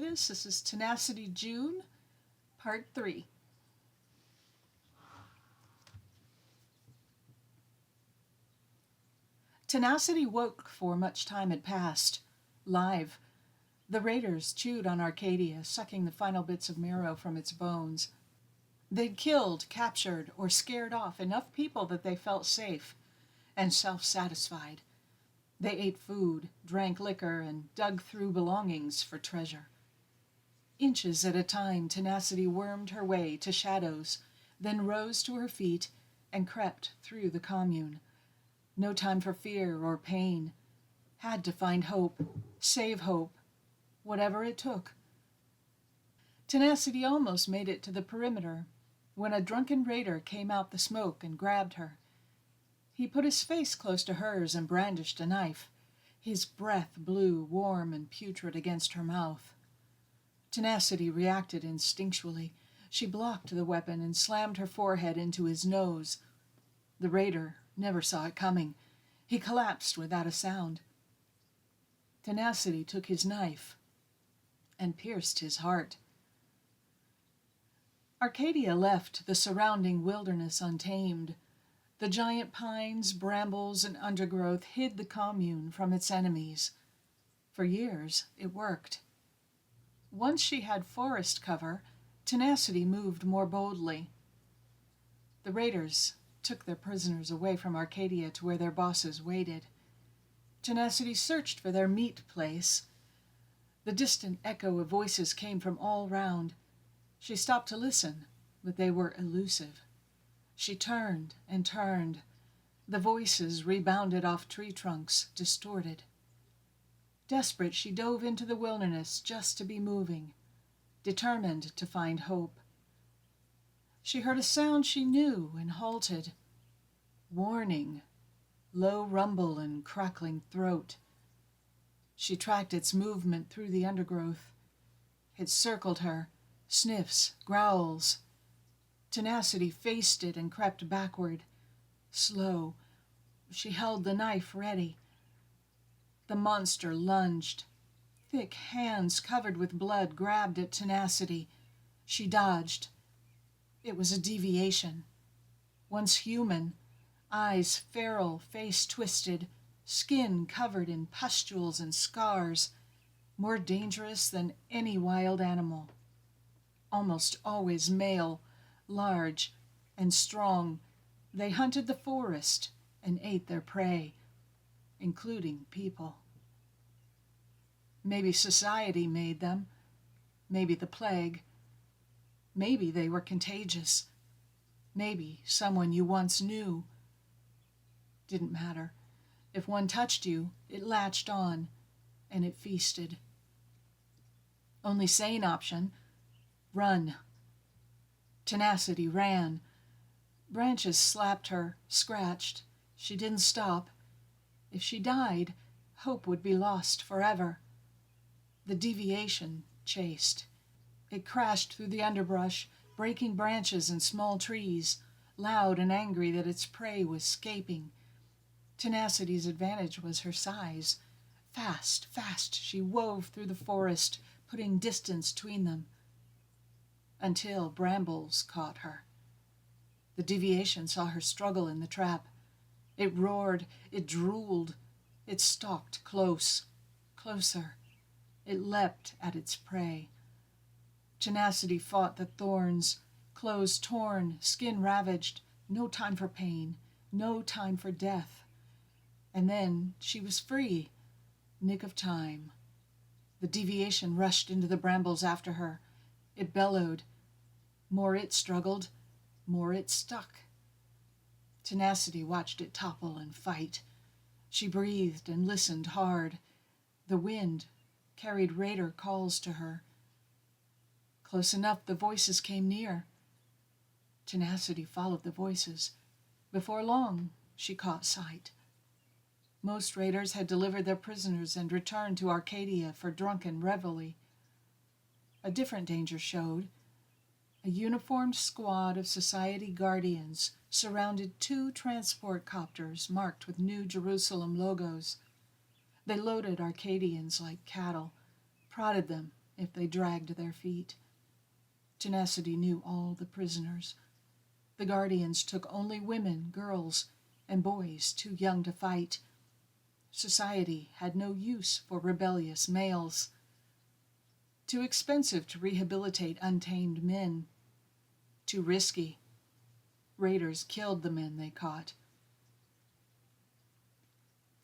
this. This is Tenacity June, Part 3. Tenacity woke before much time had passed. Live. The raiders chewed on Arcadia, sucking the final bits of marrow from its bones. They'd killed, captured, or scared off enough people that they felt safe and self-satisfied. They ate food, drank liquor, and dug through belongings for treasure. Inches at a time, Tenacity wormed her way to shadows, then rose to her feet and crept through the commune. No time for fear or pain. Had to find hope, save hope, whatever it took. Tenacity almost made it to the perimeter when a drunken raider came out the smoke and grabbed her. He put his face close to hers and brandished a knife. His breath blew warm and putrid against her mouth. Tenacity reacted instinctually. She blocked the weapon and slammed her forehead into his nose. The raider never saw it coming. He collapsed without a sound. Tenacity took his knife and pierced his heart. Arcadia left the surrounding wilderness untamed. The giant pines, brambles, and undergrowth hid the commune from its enemies. For years, it worked. Once she had forest cover, Tenacity moved more boldly. The raiders took their prisoners away from Arcadia to where their bosses waited. Tenacity searched for their meet place. The distant echo of voices came from all round. She stopped to listen, but they were elusive. She turned and turned. The voices rebounded off tree trunks, distorted. Desperate, she dove into the wilderness just to be moving, determined to find hope. She heard a sound she knew and halted. Warning, low rumble and crackling throat. She tracked its movement through the undergrowth. It circled her, sniffs, growls. Tenacity faced it and crept backward. Slow, she held the knife ready. The monster lunged. Thick hands covered with blood grabbed at Tenacity. She dodged. It was a deviation. Once human, eyes feral, face twisted, skin covered in pustules and scars, more dangerous than any wild animal. Almost always male, large and strong, they hunted the forest and ate their prey, including people. Maybe society made them, maybe the plague, maybe they were contagious, maybe someone you once knew. Didn't matter. If one touched you, it latched on, and it feasted. Only sane option, run. Tenacity ran. Branches slapped her, scratched. She didn't stop. If she died, hope would be lost forever. The deviation chased. It crashed through the underbrush, breaking branches and small trees, loud and angry that its prey was escaping. Tenacity's advantage was her size. Fast, fast, she wove through the forest, putting distance between them, until brambles caught her. The deviation saw her struggle in the trap. It roared, it drooled, it stalked close, closer. It leapt at its prey. Tenacity fought the thorns, clothes torn, skin ravaged, no time for pain, no time for death. And then she was free, nick of time. The deviation rushed into the brambles after her. It bellowed. More it struggled, more it stuck. Tenacity watched it topple and fight. She breathed and listened hard. The wind carried raider calls to her. Close enough, the voices came near. Tenacity followed the voices. Before long, she caught sight. Most raiders had delivered their prisoners and returned to Arcadia for drunken revelry. A different danger showed. A uniformed squad of society guardians surrounded 2 transport copters marked with New Jerusalem logos. They loaded Arcadians like cattle, prodded them, if they dragged their feet. Tenacity knew all the prisoners. The guardians took only women, girls, and boys too young to fight. Society had no use for rebellious males. Too expensive to rehabilitate untamed men. Too risky. Raiders killed the men they caught.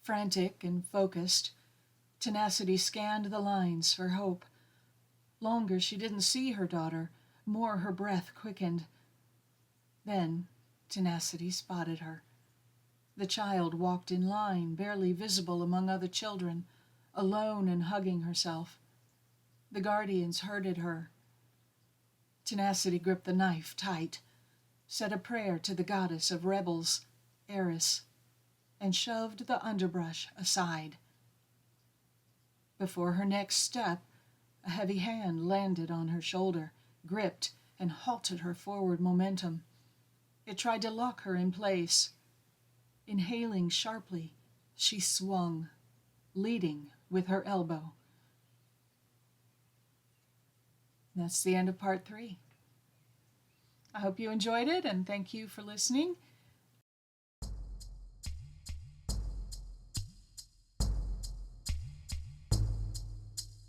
Frantic and focused, Tenacity scanned the lines for hope. Longer she didn't see her daughter, more her breath quickened. Then Tenacity spotted her. The child walked in line, barely visible among other children, alone and hugging herself. The guardians herded her. Tenacity gripped the knife tight, said a prayer to the goddess of rebels, Eris, and shoved the underbrush aside. Before her next step, a heavy hand landed on her shoulder, gripped and halted her forward momentum. It tried to lock her in place. Inhaling sharply, she swung, leading with her elbow. That's the end of part 3. I hope you enjoyed it, and thank you for listening.